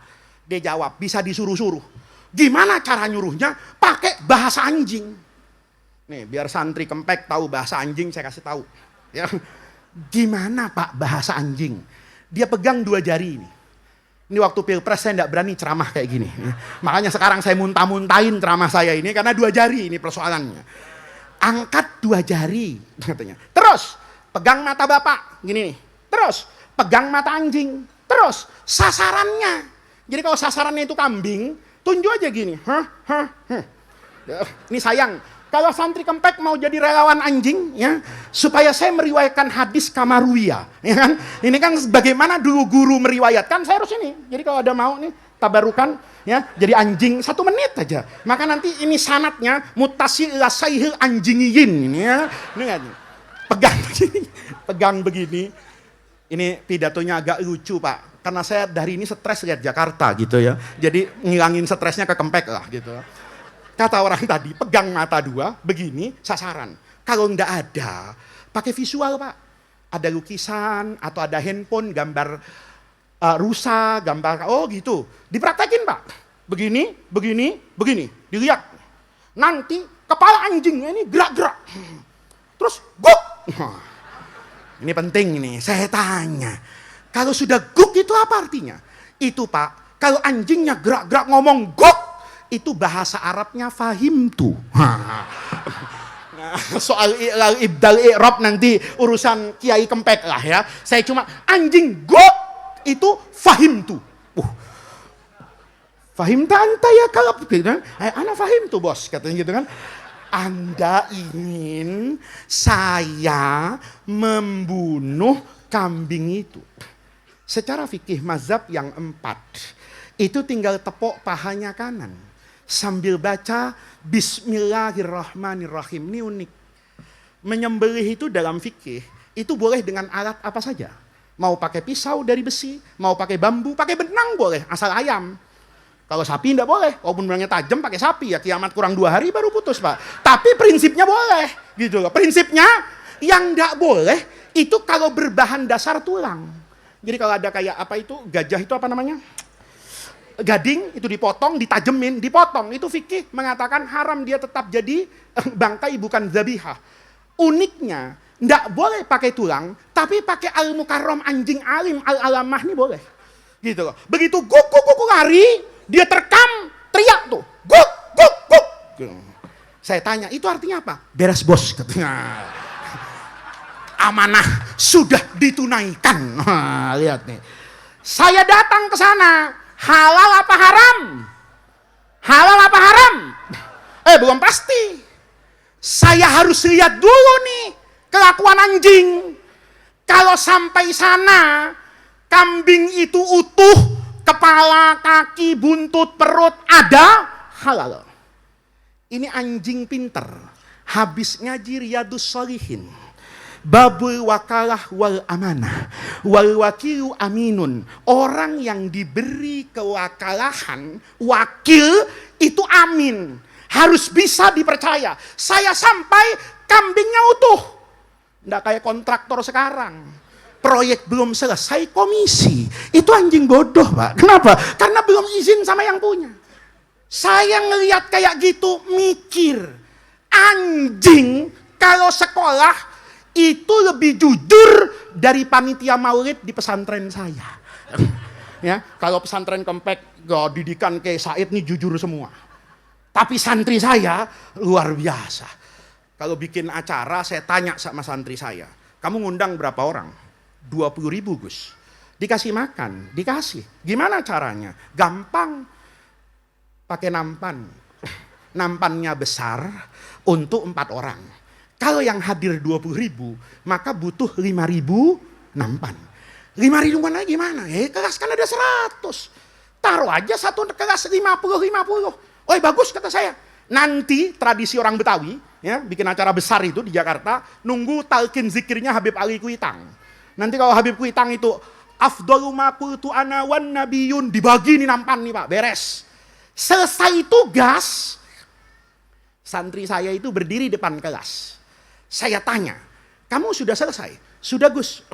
Dia jawab, bisa disuruh-suruh. Gimana cara nyuruhnya? Pakai bahasa anjing. Nih, biar santri Kempek tahu bahasa anjing, saya kasih tahu. Ya. Gimana Pak bahasa anjing? Dia pegang 2 jari ini. Ini waktu pilpres saya tidak berani ceramah kayak gini. Makanya sekarang saya muntah-muntahin ceramah saya ini, karena 2 jari ini persoalannya. Angkat 2 jari, katanya. Terus, pegang mata Bapak, gini nih. Terus, pegang mata anjing. Terus, sasarannya. Jadi kalau sasarannya itu kambing, tunjuk aja gini. Ini sayang. Kalau santri Kempek mau jadi relawan anjing, ya, supaya saya meriwayatkan hadis Kamaruya, ya kan? Ini kan bagaimana dulu guru meriwayatkan, saya harus ini. Jadi kalau ada mau nih, tabarukan, ya, jadi anjing 1 menit aja. Maka nanti ini sanatnya mutasil ila sayhil anjingiyin, ini ya. Ini kan? Pegang begini. Ini pidatonya agak lucu Pak, karena saya dari ini stres lihat Jakarta gitu ya. Jadi ngilangin stresnya ke Kempek lah gitu. Kata orang tadi, pegang mata 2, begini, sasaran. Kalau ndak ada, pakai visual Pak. Ada lukisan, atau ada handphone, gambar rusa, gambar, oh gitu. Dipraktekin Pak. Begini, begini, begini. Dilihat. Nanti kepala anjingnya ini gerak-gerak. Terus, guk. Ini penting nih, saya tanya. Kalau sudah guk itu apa artinya? Itu Pak, kalau anjingnya gerak-gerak ngomong guk, itu bahasa Arabnya fahimtu. Nah, soal ibdal i'rab nanti urusan Kiai Kempek lah ya. Saya cuma anjing gok itu fahimtu. Fahimta anta ya kalau gitu kan? Ana fahimtu bos katanya gitu kan. Anda ingin saya membunuh kambing itu. Secara fikih mazhab yang 4 itu tinggal tepuk pahanya kanan sambil baca Bismillahirrahmanirrahim. Ini unik. Menyembelih itu dalam fikih itu boleh dengan alat apa saja. Mau pakai pisau dari besi, mau pakai bambu, pakai benang boleh, asal ayam. Kalau sapi tidak boleh, walaupun benangnya tajam pakai sapi ya kiamat kurang 2 hari baru putus Pak. Tapi prinsipnya boleh, gitu loh. Prinsipnya yang tidak boleh itu kalau berbahan dasar tulang. Jadi kalau ada kayak apa itu gajah itu apa namanya? Gading itu dipotong, ditajemin, dipotong. Itu fikih mengatakan haram, dia tetap jadi bangkai bukan zabihah. Uniknya, ndak boleh pakai tulang, tapi pakai al-mukarram anjing alim al-alamah ini boleh. Gitu loh. Begitu guk lari, dia terkam, teriak tuh. Guk. Saya tanya, itu artinya apa? Beres bos katanya. Amanah sudah ditunaikan. Lihat nih. Saya datang ke sana. Halal apa haram? Halal apa haram? Belum pasti. Saya harus lihat dulu nih kelakuan anjing. Kalau sampai sana kambing itu utuh, kepala, kaki, buntut, perut ada, halal. Ini anjing pinter. Habis ngaji Riyadus Shalihin. Babul wakalah wal amanah wal wakilu aminun. Orang yang diberi kewakalahan, wakil itu amin, harus bisa dipercaya. Saya sampai kambingnya utuh, Nggak kayak kontraktor sekarang. Proyek belum selesai, komisi. Itu anjing bodoh, Pak. Kenapa? Karena belum izin sama yang punya. Saya ngelihat kayak gitu, mikir. Anjing kalau sekolah itu lebih jujur dari panitia maulid di pesantren saya. Ya, kalau pesantren Kempek, didikan kayak Said nih jujur semua. Tapi santri saya luar biasa. Kalau bikin acara, saya tanya sama santri saya, kamu ngundang berapa orang? 20.000 Gus. Dikasih makan, dikasih. Gimana caranya? Gampang. Pakai nampan. Nampannya besar untuk 4 orang. Kalau yang hadir 20.000, maka butuh 5.000 nampan. 5.000 mana gimana? Kelas kan ada 100. Taruh aja satu kelas 50. Oh bagus kata saya. Nanti tradisi orang Betawi, ya, bikin acara besar itu di Jakarta, nunggu talqin zikirnya Habib Ali Kuitang. Nanti kalau Habib Kuitang itu afdalu ma qultu ana wan nabiyun, dibagi nih nampan nih Pak, beres. Selesai tugas, santri saya itu berdiri depan kelas. Saya tanya, kamu sudah selesai? Sudah Gus.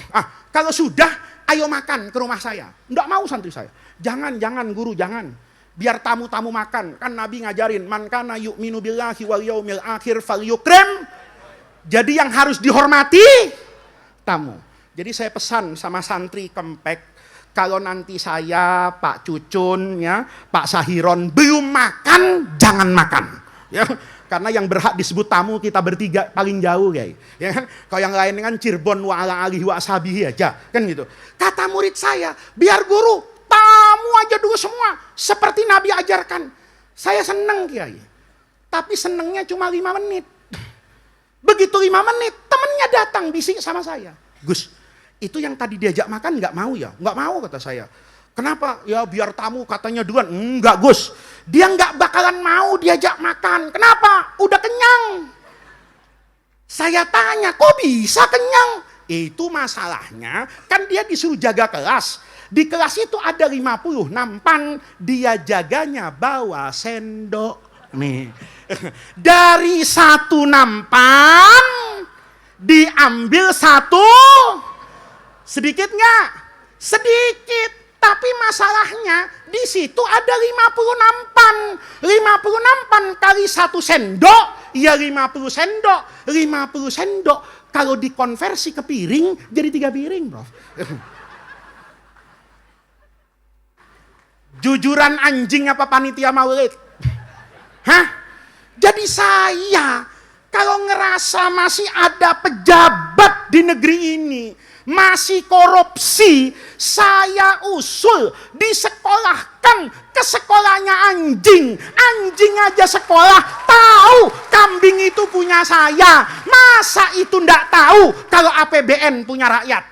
Kalau sudah, ayo makan ke rumah saya. Enggak mau santri saya. Jangan guru, jangan. Biar tamu-tamu makan. Kan Nabi ngajarin, man kana yu'minu billahi wal yaumil akhir falyukrim. Jadi yang harus dihormati tamu. Jadi saya pesan sama santri Kempek, kalau nanti saya, Pak Cucun, ya, Pak Sahiron belum makan, jangan makan. Ya, karena yang berhak disebut tamu kita bertiga paling jauh, guys. Ya kan? Kalau yang lain kan Cirebon wa ala alihi wa ashabihi aja, kan gitu. Kata murid saya, biar guru tamu aja dulu semua, seperti Nabi ajarkan. Saya seneng Kiai, tapi senengnya cuma 5 menit. Begitu 5 menit, temennya datang bisik sama saya. Gus, itu yang tadi diajak makan nggak mau ya? Nggak mau kata saya. Kenapa? Ya biar tamu katanya duluan. Enggak Gus, dia nggak bakalan mau diajak makan. Kenapa? Udah kenyang. Saya tanya, kok bisa kenyang? Itu masalahnya, kan dia disuruh jaga kelas. Di kelas itu ada 50 nampan, dia jaganya bawa sendok. Nih, dari 1 nampan diambil 1. Sedikit nggak? Sedikit. Tapi masalahnya di situ ada 50 nampan. 50 nampan kali 1 sendok, ya 50 sendok. 50 sendok kalau dikonversi ke piring jadi 3 piring, Bro. Jujuran anjing apa panitia maulid? Hah? Jadi saya kalau ngerasa masih ada pejabat di negeri ini masih korupsi, saya usul disekolahkan ke sekolahnya anjing. Anjing aja sekolah tahu kambing itu punya saya. Masa itu ndak tahu kalau APBN punya rakyat?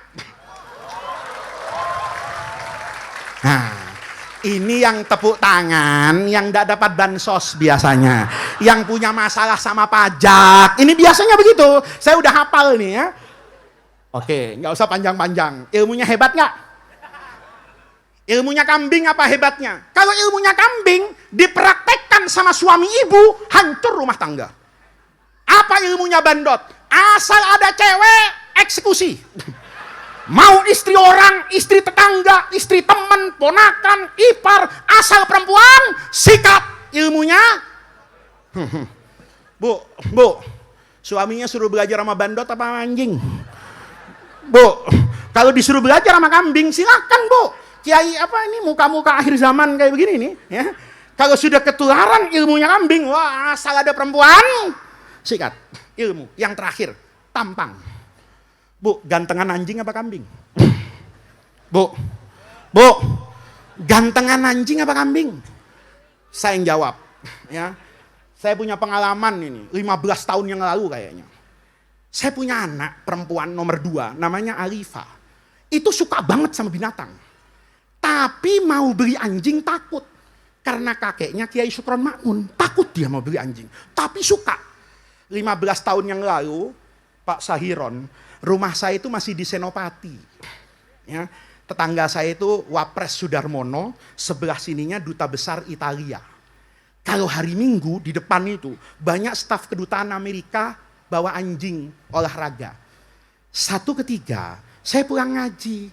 Nah, ini yang tepuk tangan, yang ndak dapat bansos biasanya. Yang punya masalah sama pajak. Ini biasanya begitu. Saya udah hafal nih ya. Oke, nggak usah panjang-panjang. Ilmunya hebat nggak? Ilmunya kambing apa hebatnya? Kalau ilmunya kambing dipraktekkan sama suami ibu, hancur rumah tangga. Apa ilmunya bandot? Asal ada cewek, eksekusi. Mau istri orang, istri tetangga, istri teman, ponakan, ipar, asal perempuan, sikat. Ilmunya, Bu, suaminya suruh belajar sama bandot apa sama anjing? Bu, kalau disuruh belajar sama kambing, silakan Bu. Kiai apa ini muka-muka akhir zaman kayak begini nih, ya. Kalau sudah ketularan ilmunya kambing, wah asal ada perempuan, sikat. Ilmu yang terakhir, tampang. Bu, gantengan anjing apa kambing? Bu, gantengan anjing apa kambing? Saya yang jawab, ya. Saya punya pengalaman ini, 15 tahun yang lalu kayaknya. Saya punya anak perempuan nomor 2, namanya Alifa. Itu suka banget sama binatang. Tapi mau beli anjing takut. Karena kakeknya Kiai Sukron Makmun. Takut dia mau beli anjing. Tapi suka. 15 tahun yang lalu, Pak Sahiron, rumah saya itu masih di Senopati. Ya, tetangga saya itu Wapres Sudarmono, sebelah sininya Duta Besar Italia. Kalau hari Minggu di depan itu, banyak staf kedutaan Amerika bawa anjing olahraga. 1/3, saya pulang ngaji.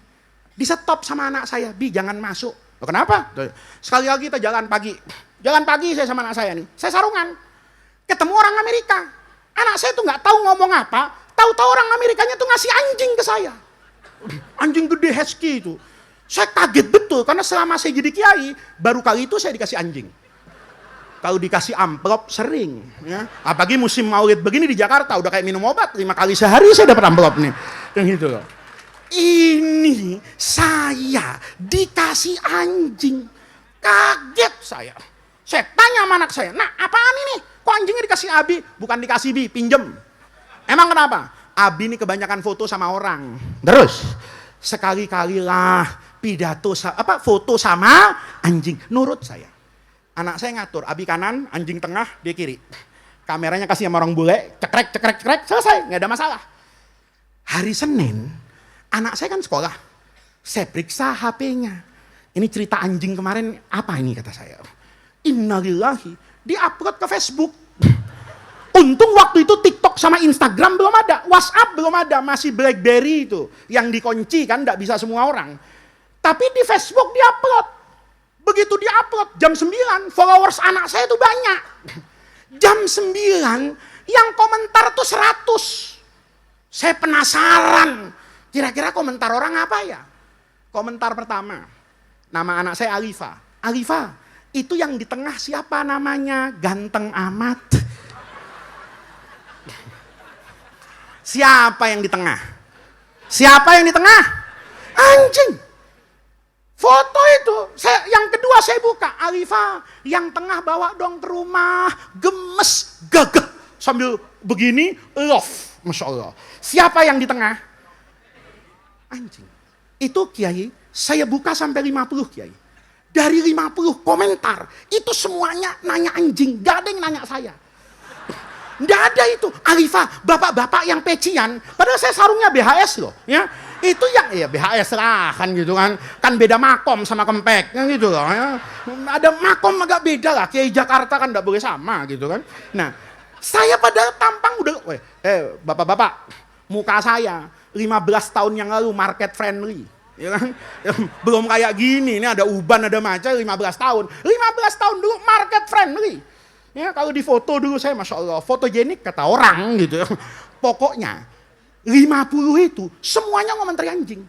Di stop sama anak saya, Bi jangan masuk. Loh, kenapa? Sekali lagi kita jalan pagi. Jalan pagi saya sama anak saya nih. Saya sarungan. Ketemu orang Amerika. Anak saya tuh nggak tahu ngomong apa. Tahu-tahu orang Amerikanya tuh ngasih anjing ke saya. Anjing gede husky itu. Saya kaget betul karena selama saya jadi kiai, baru kali itu saya dikasih anjing. Kalau dikasih amplop sering, ya. Apalagi musim maulid begini di Jakarta udah kayak minum obat, 5 kali sehari saya dapat amplop nih. Yang gitu loh. Ini saya dikasih anjing. Kaget saya. Saya tanya sama anak saya, "Nah, apaan ini? Kok anjingnya dikasih Abi?" "Bukan dikasih, Bi, pinjem." "Emang kenapa?" "Abi ini kebanyakan foto sama orang. Terus sekali-kalilah pidato foto sama anjing." Nurut saya. Anak saya ngatur, Abi kanan, anjing tengah, dia kiri. Kameranya kasih sama orang bule, cekrek, selesai, nggak ada masalah. Hari Senin, anak saya kan sekolah. Saya periksa HP-nya. Ini cerita anjing kemarin, apa ini kata saya? Innalillahi, di-upload ke Facebook. Untung waktu itu TikTok sama Instagram belum ada, WhatsApp belum ada, masih BlackBerry itu. Yang dikunci kan, nggak bisa semua orang. Tapi di Facebook di-upload. Begitu di-upload, jam 9, followers anak saya tuh banyak. Jam 9, yang komentar tuh 100. Saya penasaran, kira-kira komentar orang apa ya? Komentar pertama, nama anak saya Alifa. "Alifa, itu yang di tengah siapa namanya? Ganteng amat." Siapa yang di tengah? Siapa yang di tengah? Anjing. Foto itu, yang kedua saya buka, Alifa, yang tengah bawa dong ke rumah, gemes, gagah, sambil begini, love, Masya Allah. Siapa yang di tengah? Anjing. Itu Kiai, saya buka sampai 50 Kiai. Dari 50 komentar, itu semuanya nanya anjing, gak ada yang nanya saya. Nggak ada itu, Alifa, bapak-bapak yang pecian, padahal saya sarungnya BHS loh, ya. Itu yang ya BHS lah kan gitu kan beda makom sama kempek kan gitu loh ya. Ada makom agak beda lah, Kiai Jakarta kan nggak boleh sama gitu kan. Nah saya pada tampang udah bapak-bapak, muka saya 15 tahun yang lalu market friendly ya kan, belum kayak gini, ini ada uban ada maca. 15 tahun dulu market friendly ya. Kalau di foto dulu saya Masya Allah fotogenik kata orang gitu. Pokoknya 50 itu semuanya ngomentari anjing.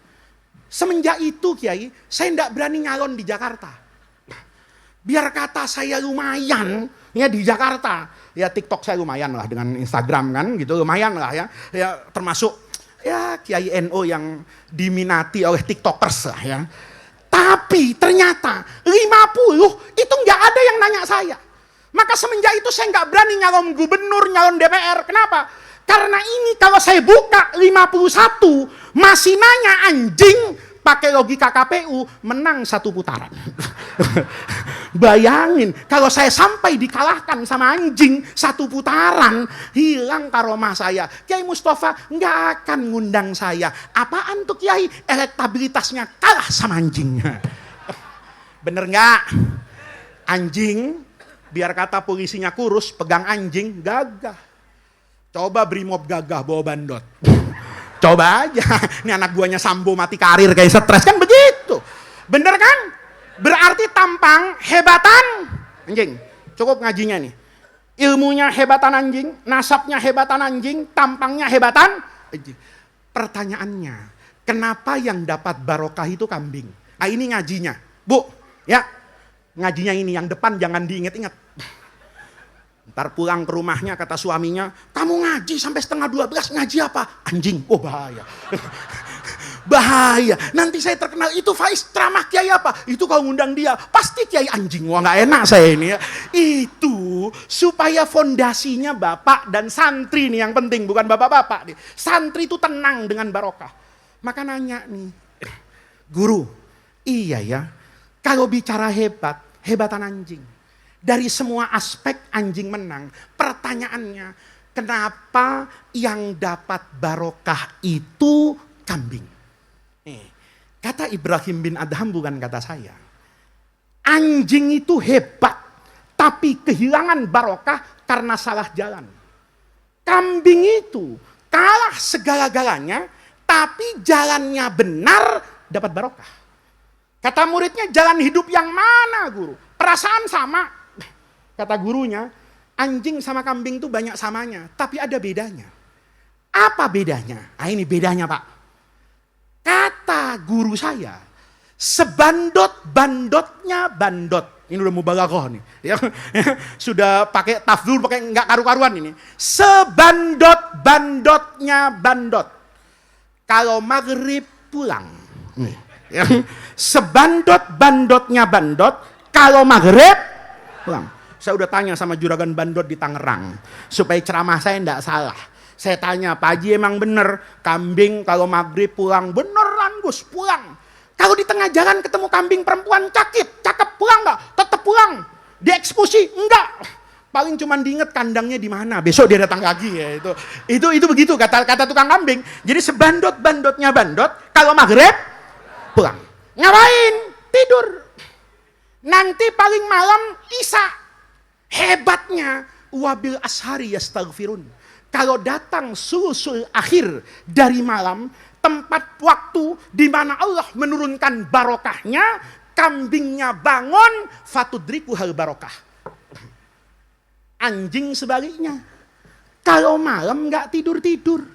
Semenjak itu Kiai, saya tidak berani nyalon di Jakarta. Biar kata saya lumayan ya di Jakarta. Ya TikTok saya lumayan lah dengan Instagram kan gitu, lumayan lah ya. Ya termasuk ya Kiai NO yang diminati oleh TikTokers lah ya. Tapi ternyata 50 itu nggak ada yang nanya saya. Maka semenjak itu saya nggak berani nyalon gubernur, nyalon DPR. Kenapa? Karena ini kalau saya buka 51 masih nanya anjing, pakai logika KPU menang 1 putaran. Bayangin kalau saya sampai dikalahkan sama anjing 1 putaran, hilang karomah saya. Kiai Mustafa nggak akan ngundang saya. Apaan tuh Kiai? Elektabilitasnya kalah sama anjingnya. Bener nggak? Anjing, biar kata polisinya kurus, pegang anjing gagah. Coba Brimob gagah bawa bandot. Coba aja. Ini anak buahnya Sambo mati karir kayak stres kan begitu. Bener kan? Berarti tampang hebatan anjing. Cukup ngajinya nih. Ilmunya hebatan anjing, nasabnya hebatan anjing, tampangnya hebatan anjing. Pertanyaannya, kenapa yang dapat barokah itu kambing? Ah ini ngajinya. Bu, ya. Ngajinya ini yang depan jangan diinget-inget. Ntar pulang ke rumahnya kata suaminya, "Kamu ngaji sampai 11:30, ngaji apa?" "Anjing." Oh bahaya. Bahaya. Nanti saya terkenal, itu Faiz ceramah Kiai apa? Itu kalau ngundang dia, pasti Kiai anjing. Wah nggak enak saya ini ya. Itu supaya fondasinya bapak dan santri nih yang penting, bukan bapak-bapak nih. Santri itu tenang dengan barokah. Maka nanya nih, "Guru, iya ya, kalau bicara hebat, hebatan anjing. Dari semua aspek anjing menang. Pertanyaannya, kenapa yang dapat barokah itu kambing?" Kata Ibrahim bin Adham, bukan kata saya. Anjing itu hebat, tapi kehilangan barokah karena salah jalan. Kambing itu kalah segala-galanya, tapi jalannya benar dapat barokah. Kata muridnya, jalan hidup yang mana guru? Perasaan sama. Kata gurunya, anjing sama kambing itu banyak samanya, tapi ada bedanya. Apa bedanya? Ah, ini bedanya Pak. Kata guru saya, sebandot-bandotnya bandot. Ini udah mubalaghah nih. Ya, sudah pakai tafsir, pakai enggak karu-karuan ini. Sebandot-bandotnya bandot. Kalau maghrib pulang. Nih, ya. Sebandot-bandotnya bandot, kalau maghrib pulang. Saya udah tanya sama juragan bandot di Tangerang, supaya ceramah saya enggak salah. Saya tanya, Pak Haji emang bener, kambing kalau maghrib pulang? Beneran Gus, pulang. Kalau di tengah jalan ketemu kambing perempuan cakep pulang nggak? Tetap pulang. Dieksekusi? Enggak. Paling cuman diinget kandangnya di mana. Besok dia datang lagi ya itu begitu kata tukang kambing. Jadi sebandot-bandotnya bandot, kalau maghrib pulang. Ngapain? Tidur. Nanti paling malam isya. Hebatnya wabil ashari yastaghfirun. Kalau datang sulusul akhir dari malam, tempat waktu di mana Allah menurunkan barokahnya, kambingnya bangun, fatudriku hal barokah. Anjing sebaliknya, kalau malam nggak tidur-tidur.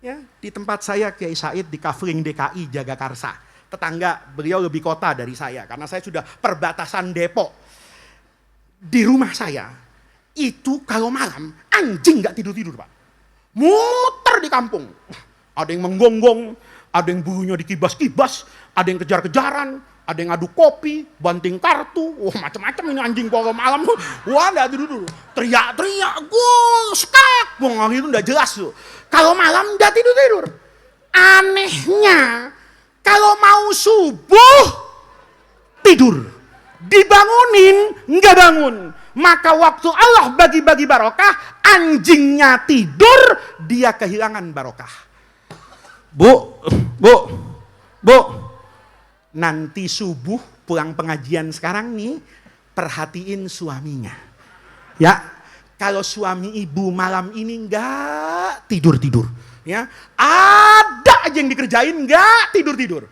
Ya, di tempat saya Kiai Said di Kafling DKI Jagakarsa. Tetangga beliau lebih kota dari saya, karena saya sudah perbatasan Depok. Di rumah saya, itu kalau malam, anjing nggak tidur-tidur Pak. Muter di kampung. Ada yang menggonggong, ada yang bulunya dikibas-kibas, ada yang kejar-kejaran, ada yang adu kopi, banting kartu, macam-macam ini anjing kalau malam. Wah, enggak tidur dulu. Teriak-teriak, skak, itu enggak jelas tuh. Kalau malam enggak tidur-tidur. Anehnya, kalau mau subuh, tidur. Dibangunin, enggak bangun. Maka waktu Allah bagi-bagi barokah, anjingnya tidur, dia kehilangan barokah. Bu, nanti subuh pulang pengajian sekarang nih, perhatiin suaminya. Ya, kalau suami ibu malam ini enggak tidur-tidur, ya, ada aja yang dikerjain enggak tidur-tidur.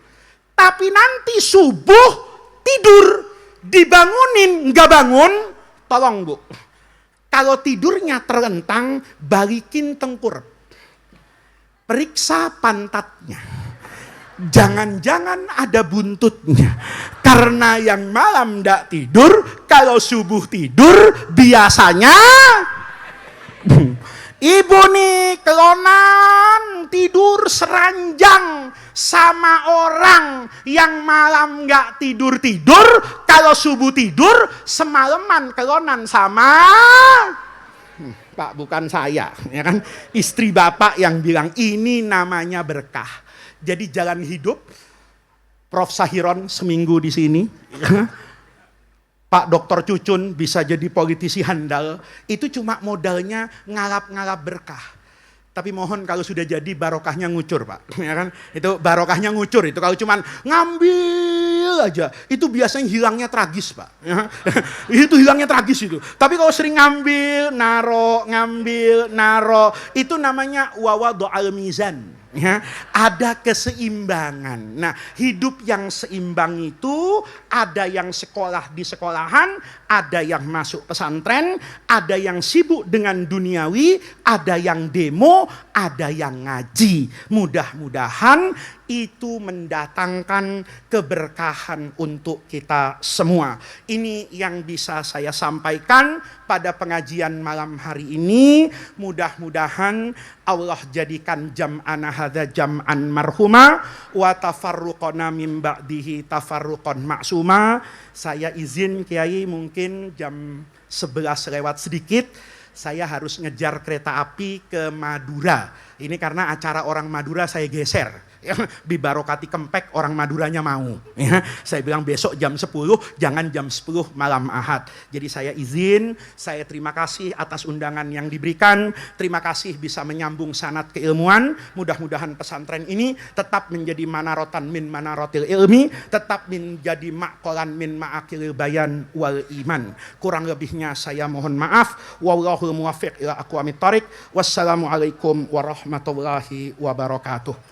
Tapi nanti subuh tidur, dibangunin enggak bangun, tolong Bu. Kalau tidurnya terlentang, balikin tengkurap. Periksa pantatnya. Jangan-jangan ada buntutnya. Karena yang malam tidak tidur, kalau subuh tidur, biasanya ibu nih kelonan tidur seranjang sama orang yang malam nggak tidur-tidur, kalau subuh tidur, semalaman kelonan sama Pak, bukan saya, ya kan? Istri Bapak yang bilang ini namanya berkah. Jadi jalan hidup, Prof Sahiron seminggu di sini, Pak Dr. Cucun bisa jadi politisi handal, itu cuma modalnya ngalap-ngalap berkah. Tapi mohon kalau sudah jadi barokahnya ngucur Pak, ya kan? Itu barokahnya ngucur itu kalau cuman ngambil aja, itu biasanya hilangnya tragis Pak. Ya. Itu hilangnya tragis itu. Tapi kalau sering ngambil, naro, itu namanya wawadu'al mizan. Ya, ada keseimbangan. Nah, hidup yang seimbang itu ada yang sekolah di sekolahan, ada yang masuk pesantren, ada yang sibuk dengan duniawi, ada yang demo, ada yang ngaji. Mudah-mudahan itu mendatangkan keberkahan untuk kita semua. Ini yang bisa saya sampaikan pada pengajian malam hari ini. Mudah-mudahan Allah jadikan jam'ana hadza jam'an marhuma wa tafarruqana min ba'dihi tafarruqan maksuma. Saya izin Kiai mungkin jam 11 lewat sedikit saya harus ngejar kereta api ke Madura. Ini karena acara orang Madura saya geser. Ya, bibarokati Kempek orang Maduranya mau. Ya, saya bilang besok jam 10, jangan jam 10 malam Ahad. Jadi saya izin, saya terima kasih atas undangan yang diberikan. Terima kasih bisa menyambung sanad keilmuan. Mudah-mudahan pesantren ini tetap menjadi manarotan min manarotil ilmi, tetap menjadi maqalan min ma'akil bayan wal iman. Kurang lebihnya saya mohon maaf. Wallahul muwaffiq ila aqwamit thoriq. Wassalamualaikum warahmatullahi wabarakatuh.